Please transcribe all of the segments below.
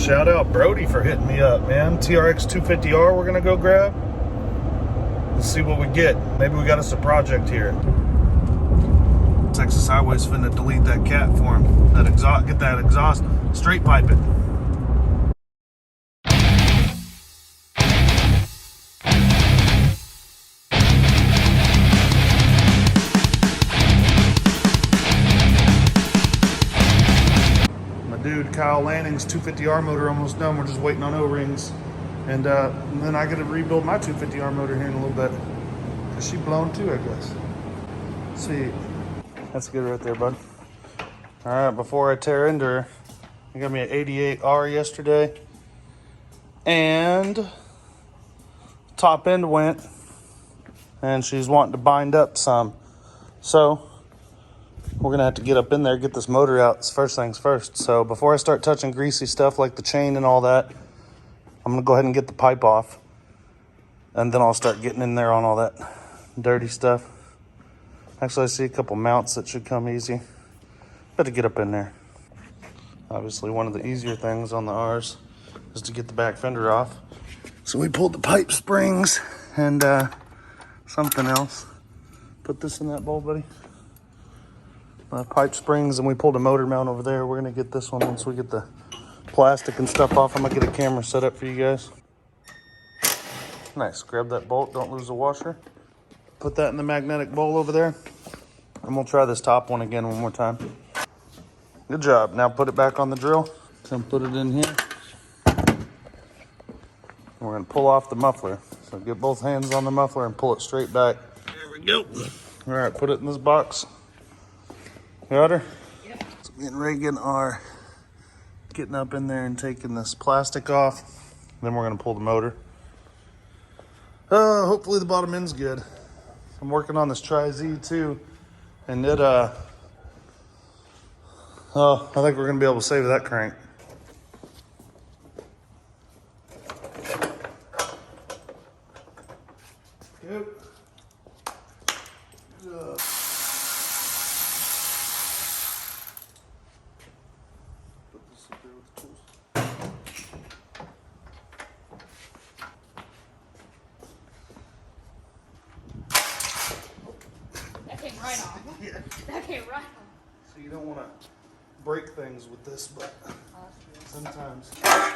Shout out Brody for hitting me up, man. TRX250R we're gonna go grab. Let's see what we get. Maybe we got us a project here. Texas Highway's finna delete that cat for him. That exhaust, get that exhaust, straight pipe it. Dude, Kyle Lanning's 250R motor almost done. We're just waiting on O-rings. And then I gotta rebuild my 250R motor here in a little bit. Cause she blown too, I guess. Sweet. That's good right there, bud. All right, before I tear into her, I got me an 88R yesterday. And top end went. And she's wanting to bind up some. So we're gonna have to get up in there, get this motor out. It's first things first. So before I start touching greasy stuff like the chain and all that, I'm gonna go ahead and get the pipe off. And then I'll start getting in there on all that dirty stuff. Actually, I see a couple mounts that should come easy. Better get up in there. Obviously, one of the easier things on the R's is to get the back fender off. So we pulled the pipe springs and something else. Put this in that bowl, buddy. Pipe springs, and we pulled a motor mount over there. We're gonna get this one once we get the plastic and stuff off. I'm gonna get a camera set up for you guys. Nice, grab that bolt, don't lose the washer. Put that in the magnetic bowl over there. And we'll try this top one again one more time. Good job, now put it back on the drill. Then put it in here. And we're gonna pull off the muffler. So get both hands on the muffler and pull it straight back. There we go. All right, put it in this box. Got her? Yep. So me and Reagan are getting up in there and taking this plastic off. Then we're gonna pull the motor. Hopefully the bottom end's good. I'm working on this Tri-Z too. And it, I think we're gonna be able to save that crank. Yep. Right on. Yeah. That came right on. So you don't want to break things with this, but sometimes. Got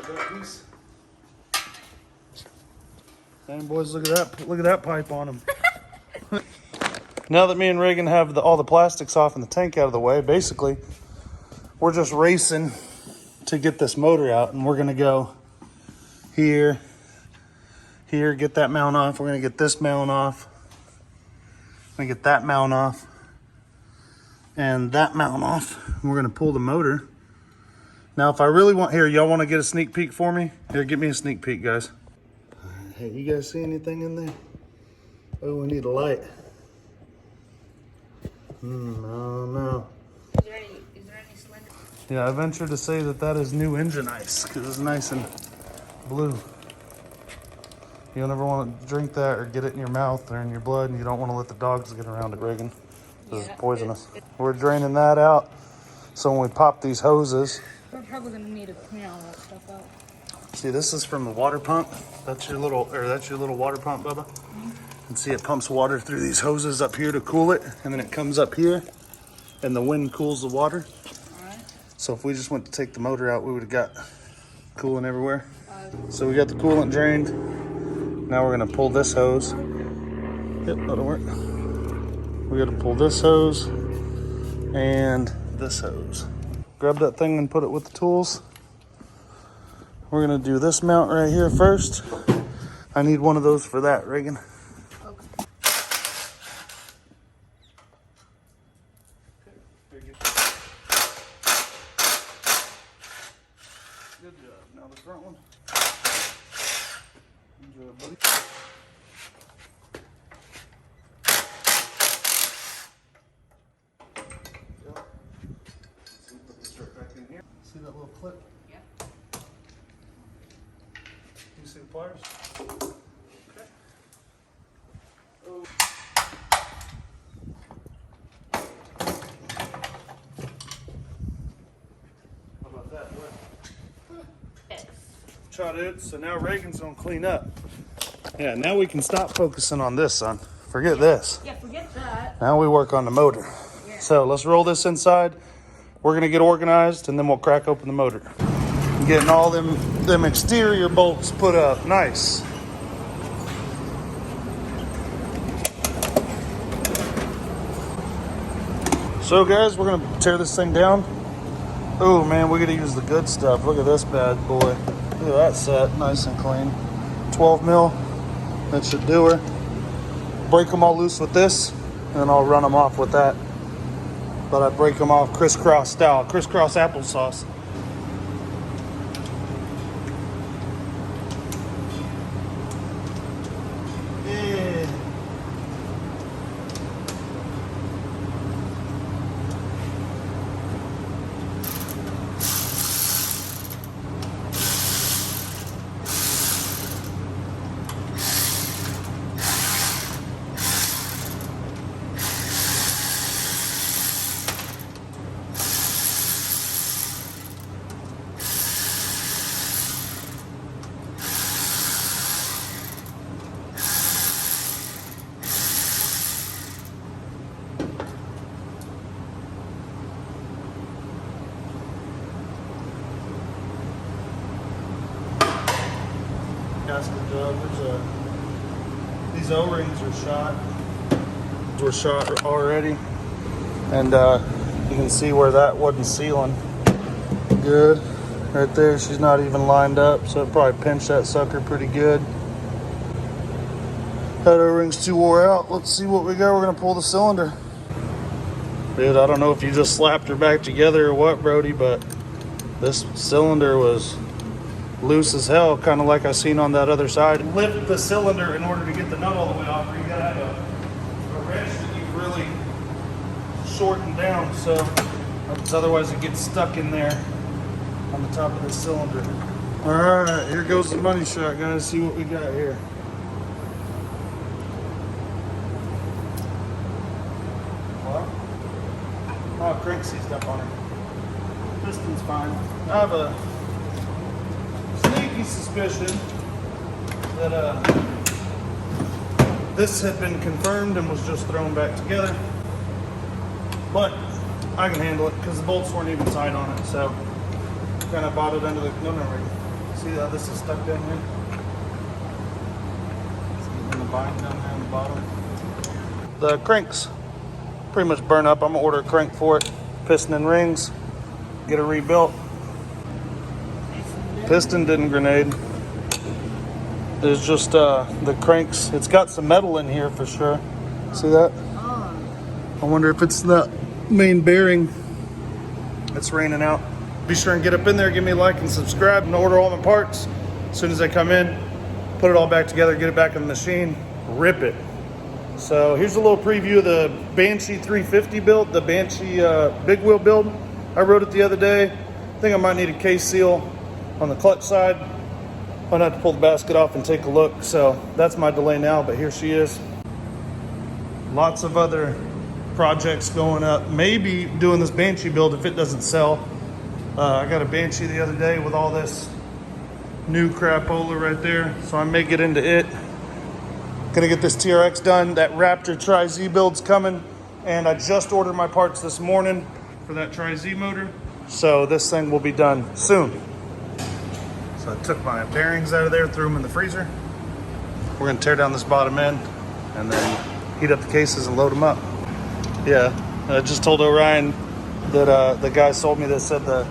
that piece. Damn, boys, look at that! Look at that pipe on them. Now that me and Reagan have all the plastics off and the tank out of the way, basically, we're just racing to get this motor out, and we're gonna go here, get that mount off. We're gonna get this mount off. We're gonna get that mount off and that mount off. We're gonna pull the motor. Now, if I really want, here, y'all wanna get a sneak peek for me? Here, give me a sneak peek, guys. Hey, you guys see anything in there? Oh, we need a light. No. Is there any slender? Yeah, I venture to say that is new engine ice because it's nice and blue. You don't ever want to drink that or get it in your mouth or in your blood, and you don't want to let the dogs get around it, Reagan. This is poisonous. We're draining that out. So when we pop these hoses, We're probably gonna need to clean all that stuff out. see, this is from the water pump. That's your little water pump, Bubba. And see, it pumps water through these hoses up here to cool it, and then it comes up here, and the wind cools the water. All right. So if we just went to take the motor out, we would have got coolant everywhere. So we got the coolant drained. Now we're gonna pull this hose. Yep, that'll work. We gotta pull this hose and this hose. Grab that thing and put it with the tools. We're gonna do this mount right here first. I need one of those for that, Reagan. Okay. Good job. Now the front one. Good job, buddy. See that little clip? Yeah. You see the pliers? Okay. Oh. How about that? What? shot it, so now Reagan's gonna clean up. Yeah, now we can stop focusing on this, son. Forget this. Yeah, forget that. Now we work on the motor. Yeah. So let's roll this inside. We're gonna get organized and then we'll crack open the motor. Getting all them exterior bolts put up. Nice. So guys, we're gonna tear this thing down. Oh man, we gotta use the good stuff. Look at this bad boy. Look at that set, nice and clean. 12 mil, that should do her. Break them all loose with this, and then I'll run them off with that. But I break them off crisscross style, crisscross applesauce. Yeah. Gasket dug. These O-rings are shot. Were shot already, and you can see where that wasn't sealing good. Right there, she's not even lined up, so it probably pinched that sucker pretty good. That O-ring's too wore out. Let's see what we got. We're gonna pull the cylinder. Dude, I don't know if you just slapped her back together or what, Brody, but this cylinder was loose as hell, kind of like I seen on that other side. Lift the cylinder in order to get the nut all the way off, or you gotta have a wrench that you really shorten down, so otherwise it gets stuck in there on the top of the cylinder. All right, here goes the money shot, guys. See what we got here. What? Oh, crank seized up on her. Piston's fine. I have a sneaky suspicion that this had been confirmed and was just thrown back together, but I can handle it because the bolts weren't even tight on it, so kind of bought it under the see how this is stuck down here? It's in the bind down there on the bottom. The cranks pretty much burn up. I'm gonna order a crank for it, piston and rings, get it rebuilt. Piston didn't grenade. There's just the cranks. It's got some metal in here for sure. See that? I wonder if it's the main bearing that's raining out. Be sure and get up in there, give me a like and subscribe, and order all my parts as soon as they come in. Put it all back together, get it back in the machine, rip it. So here's a little preview of the Banshee 350 build, the Banshee big wheel build. I rode it the other day. I think I might need a case seal on the clutch side. I'm gonna have to pull the basket off and take a look. So that's my delay now, but here she is. Lots of other projects going up. Maybe doing this Banshee build if it doesn't sell. I got a Banshee the other day with all this new crapola right there, so I may get into it. Gonna get this TRX done. That Raptor Tri-Z build's coming, and I just ordered my parts this morning for that Tri-Z motor, so this thing will be done soon. So I took my bearings out of there, threw them in the freezer. We're gonna tear down this bottom end and then heat up the cases and load them up. Yeah, I just told Orion that the guy sold me this, said the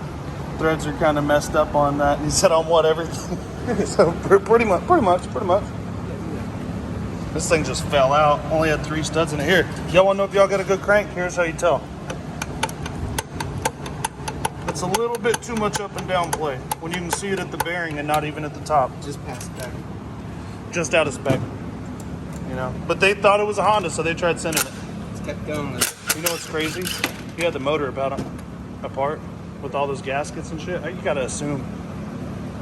threads are kind of messed up on that. And he said, on what, everything? So pretty much. This thing just fell out. Only had 3 studs in it. Here, y'all want to know if y'all got a good crank? Here's how you tell. It's a little bit too much up and down play when you can see it at the bearing and not even at the top. Just past spec. Just out of spec. You know, but they thought it was a Honda, so they tried sending it. It's kept going. You know what's crazy? You had the motor apart with all those gaskets and shit. You gotta assume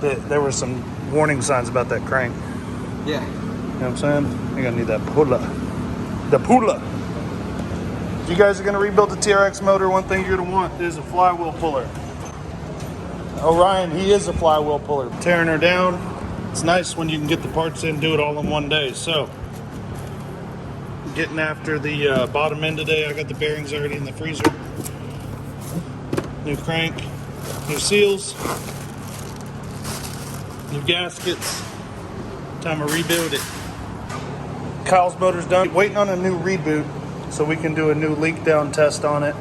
that there were some warning signs about that crank. Yeah. You know what I'm saying? You're gonna need that pulla. The pulla. If you guys are gonna rebuild the TRX motor, one thing you're gonna want is a flywheel puller. Orion, he is a flywheel puller. Tearing her down. It's nice when you can get the parts in, do it all in one day. So, getting after the bottom end today. I got the bearings already in the freezer. New crank, new seals, new gaskets. Time to rebuild it. Kyle's motor's done. Waiting on a new reboot so we can do a new leak down test on it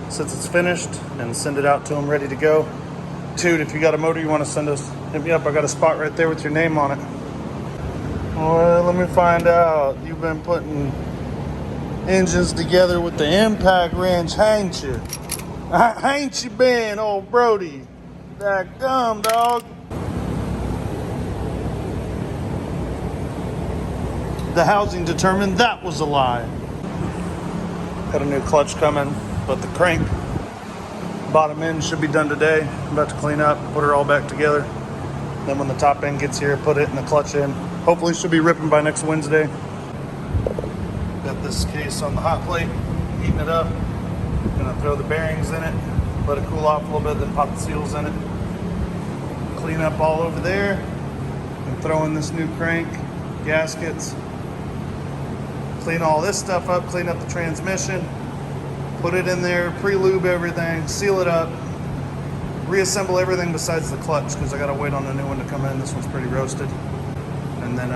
since it's finished and send it out to him ready to go. Dude, if you got a motor you want to send us, hit me up. I got a spot right there with your name on it. Well, let me find out. You've been putting engines together with the impact wrench, ain't you? Ain't you been, old Brody? That gum, dog. The housing determined that was a lie. Got a new clutch coming, but the crank bottom end should be done today. I'm about to clean up, put her all back together. Then when the top end gets here, put it in the clutch in. Hopefully she'll be ripping by next Wednesday. Got this case on the hot plate, heating it up. Gonna throw the bearings in it, let it cool off a little bit, then pop the seals in it. Clean up all over there, and throw in this new crank, gaskets. Clean all this stuff up, clean up the transmission, put it in there, pre-lube everything, seal it up, reassemble everything besides the clutch because I gotta wait on the new one to come in. This one's pretty roasted. And then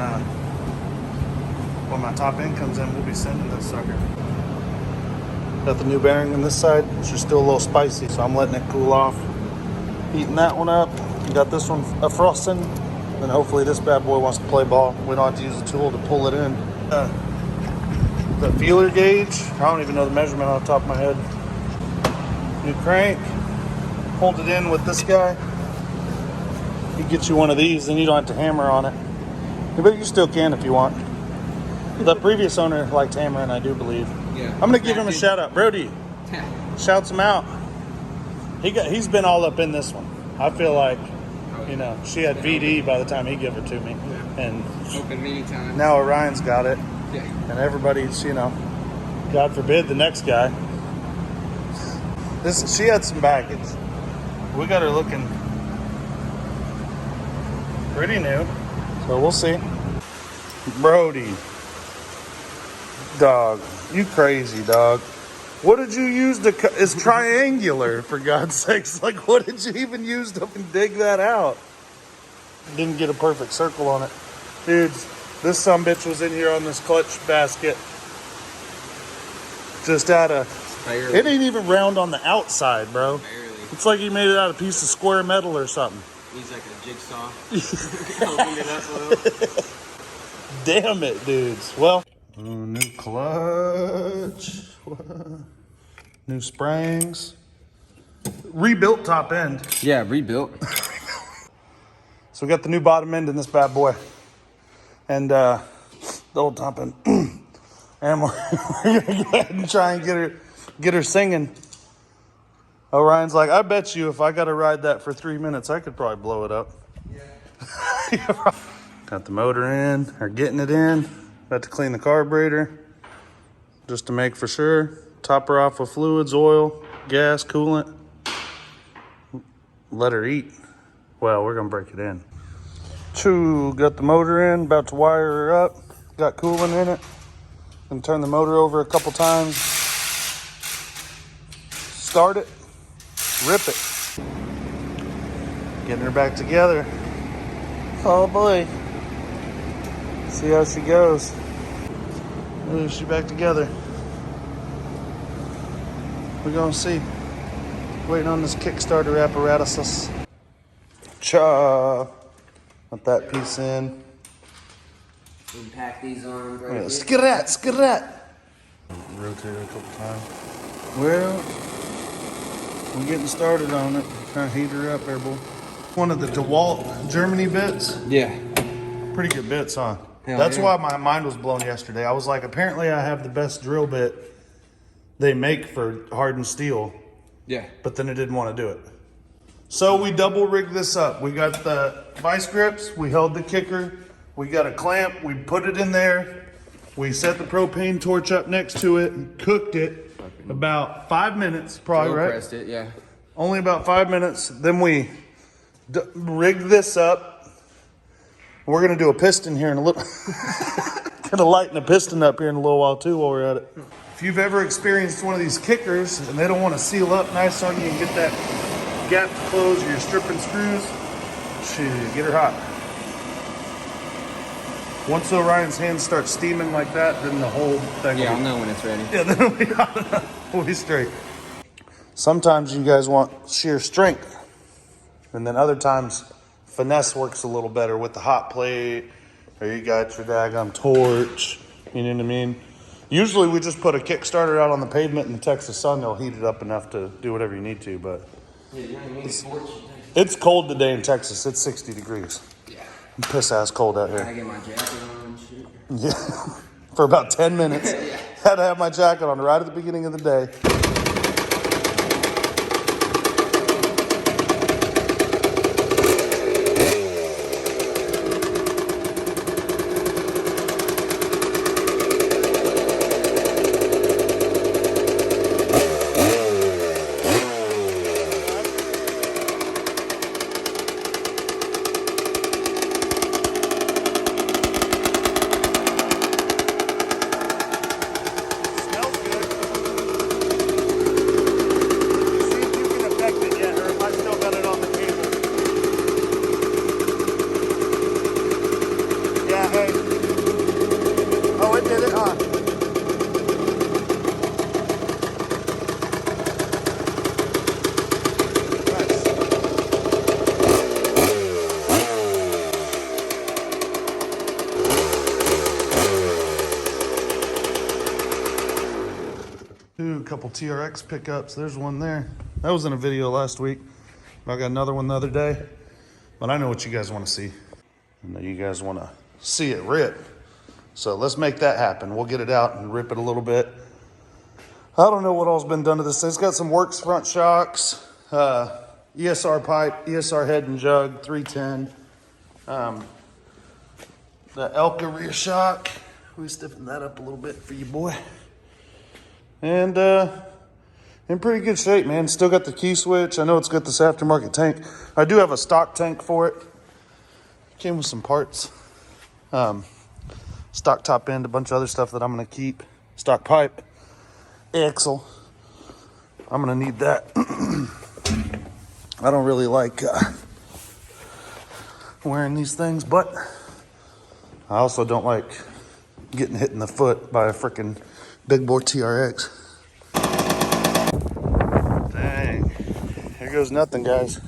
when my top end comes in, we'll be sending this sucker. Got the new bearing on this side, which is still a little spicy, so I'm letting it cool off. Heating that one up. Got this one a frosting. Then hopefully this bad boy wants to play ball. We don't have to use a tool to pull it in. The feeler gauge, I don't even know the measurement off the top of my head. New crank, hold it in with this guy. He gets you one of these, then you don't have to hammer on it. But you still can if you want. The previous owner liked hammering, I do believe. Yeah. I'm gonna give him a shout out. Brody, shouts him out. He's been all up in this one. I feel like, you know, she had VD by the time he gave her to me. And Open many times. now Orion's got it. Yeah. And everybody's, you know, God forbid the next guy. She had some baggage. We got her looking pretty new. So we'll see. Brody. Dog. You crazy, dog. What did you use to cut? It's triangular, for God's sakes. Like, what did you even use to dig that out? Didn't get a perfect circle on it. Dudes. This sumbitch was in here on this clutch basket. Just out of... Barely. It ain't even round on the outside, bro. Barely. It's like you made it out of a piece of square metal or something. He's like a jigsaw. Open it up a little. Damn it, dudes. Well, new clutch. New springs. Rebuilt top end. Yeah, rebuilt. So we got the new bottom end in this bad boy. And the old top end. And we're gonna go ahead and try and get her singing. Orion's like, I bet you if I gotta ride that for 3 minutes, I could probably blow it up. Yeah. Got the motor in, or getting it in. About to clean the carburetor, just to make for sure. Top her off with fluids, oil, gas, coolant. Let her eat. Well, we're gonna break it in. Got the motor in, about to wire her up. Got coolant in it. Gonna turn the motor over a couple times. Start it, rip it. Getting her back together. Oh boy. See how she goes. Ooh, she back together. We're gonna see. Waiting on this Kickstarter apparatus. Cha. Put that piece in. Pack these on, bro. Yeah, skrat. Rotate it a couple times. Well, we're getting started on it. Trying to heat her up there, boy. One of the DeWalt Germany bits. Yeah. Pretty good bits, huh? Hell That's yeah. why my mind was blown yesterday. I was like, apparently I have the best drill bit they make for hardened steel. Yeah. But then it didn't want to do it. So we double rigged this up. We got the vice grips, we held the kicker, we got a clamp, we put it in there, we set the propane torch up next to it and cooked it about 5 minutes, probably, Drill right? pressed it, yeah. Only about 5 minutes. Then we rig this up. We're gonna do a piston here in a little. Gonna lighten a piston up here in a little while too while we're at it. If you've ever experienced one of these kickers and they don't want to seal up nice on you and get that gap to close, or you're stripping screws, shoot, get her hot. Once Orion's hands start steaming like that, then the whole thing. Yeah, I'll know when it's ready. Yeah, then it'll be hot enough. We'll be straight. Sometimes you guys want sheer strength, and then other times finesse works a little better with the hot plate, or you got your daggum torch. You know what I mean? Usually we just put a Kickstarter out on the pavement in the Texas sun. They'll heat it up enough to do whatever you need to, but it's cold today in Texas. It's 60 degrees. Yeah. Piss ass cold out here. I get my jacket on and shit. Yeah, for about 10 minutes. Had to have my jacket on right at the beginning of the day. Couple TRX pickups. There's one there. That was in a video last week. I got another one the other day. But I know what you guys want to see. I know you guys want to see it rip. So let's make that happen. We'll get it out and rip it a little bit. I don't know what all's been done to this thing. It's got some Works front shocks, ESR pipe, ESR head and jug, 310. The Elka rear shock. We stiffen that up a little bit for you, boy. And in pretty good shape, man. Still got the key switch. I know it's got this aftermarket tank. I do have a stock tank for it. Came with some parts. Stock top end, a bunch of other stuff that I'm going to keep. Stock pipe, axle. I'm going to need that. I don't really like wearing these things, but I also don't like getting hit in the foot by a freaking big bore TRX. Dang. Here goes nothing, guys.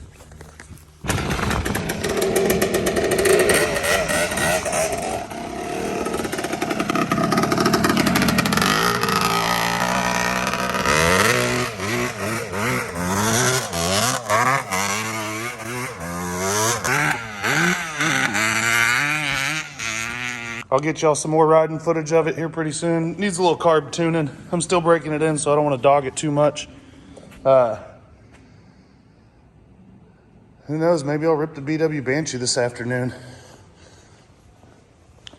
I'll get y'all some more riding footage of it here pretty soon. Needs a little carb tuning. I'm still breaking it in, so I don't want to dog it too much. Who knows? Maybe I'll rip the BW Banshee this afternoon.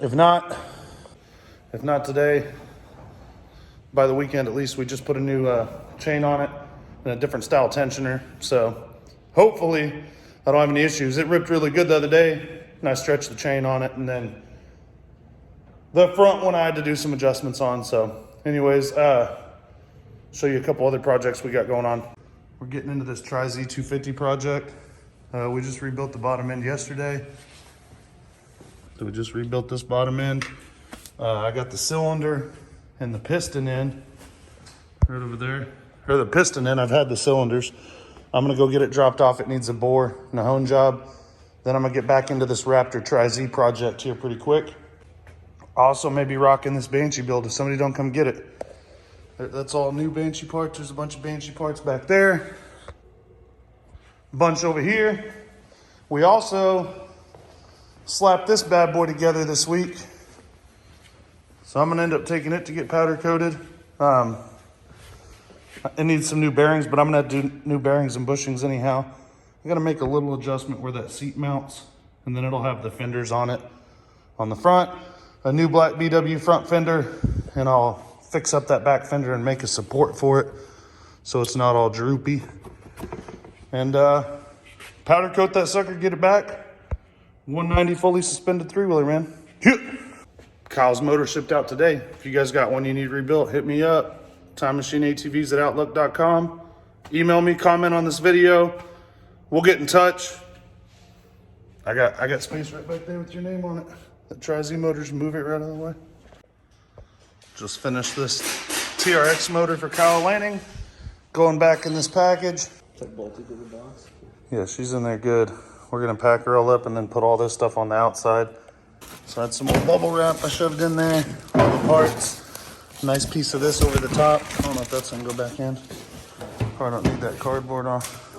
If not today, by the weekend at least, we just put a new chain on it and a different style tensioner. So hopefully I don't have any issues. It ripped really good the other day, and I stretched the chain on it, and then the front one I had to do some adjustments on. So anyways, show you a couple other projects we got going on. We're getting into this Tri-Z250 project. We just rebuilt the bottom end yesterday. So we just rebuilt this bottom end. I got the cylinder and the piston end right over there. Or the piston end, I've had the cylinders. I'm gonna go get it dropped off. It needs a bore and a hone job. Then I'm gonna get back into this Raptor Tri-Z project here pretty quick. Also maybe rocking this Banshee build if somebody don't come get it. That's all new Banshee parts. There's a bunch of Banshee parts back there. A bunch over here. We also slapped this bad boy together this week. So I'm gonna end up taking it to get powder coated. It needs some new bearings, but I'm gonna do new bearings and bushings anyhow. I gotta make a little adjustment where that seat mounts, and then it'll have the fenders on it on the front. A new black BW front fender, and I'll fix up that back fender and make a support for it so it's not all droopy. And Powder coat that sucker, get it back. 190 fully suspended 3-wheeler, man. Kyle's motor shipped out today. If you guys got one you need rebuilt, hit me up. timemachinesatvs@outlook.com. Email me, comment on this video. We'll get in touch. I got space right back there with your name on it. The Tri-Z Motors, move it right out of the way. Just finished this TRX motor for Kyle Lanning. Going back in this package. Bolted to the box. Yeah, she's in there good. We're gonna pack her all up and then put all this stuff on the outside. So I had some more bubble wrap I shoved in there, all the parts. Nice piece of this over the top. I don't know if that's gonna go back in. Probably don't need that cardboard off.